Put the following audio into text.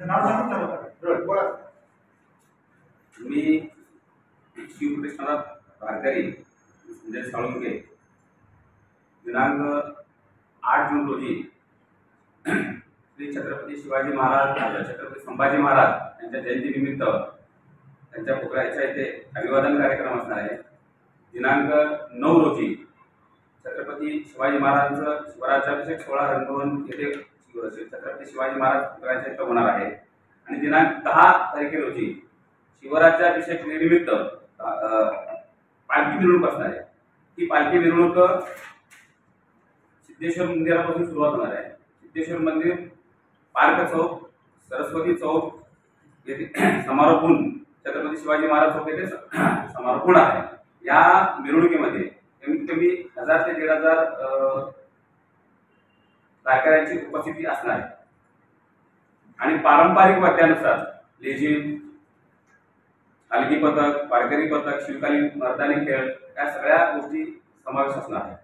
नाव सांगितलं होतं बोला. मी शिवकृष्णनाथ भारकरी संजय साळुंके दिनांक 8 जून रोजी श्री छत्रपती शिवाजी महाराज छत्रपती संभाजी महाराज यांच्या जयंतीनिमित्त त्यांच्या पुतळ्याच्या इथे अभिवादन कार्यक्रम असणार आहे. दिनांक 9 रोजी छत्रपती शिवाजी महाराजांचं शिवराज्याभिषेक सोहळा रंगवून येथे छत्रपती शिवाजी महाराज पुतळ्याच्या इथं होणार आहे. आणि दिनांक 10 तारखे रोजी शिवराज्याभिषेक निमित्त पालखी मिरवणूक असणार आहे. ही पालखी मिरवणूक सिद्धेश्वर मंदिरापासून सुरुवात होणार आहे. सिद्धेश्वर मंदिर, पार्क चौक, सरस्वती चौक येथे समारोपून छत्रपती शिवाजी महाराज चौक येथे समारोपून आहे. या मिरवणुकीमध्ये कमीत कमी 1000 ते 1500 वारकऱ्यांची उपस्थिती असणार आहे. आणि पारंपरिक वाद्यानुसार लेझिम, हलगी पथक, वारकरी पथक, शिवकालीन मर्दानी खेळ या सगळ्या गोष्टी समावेश असणार आहे.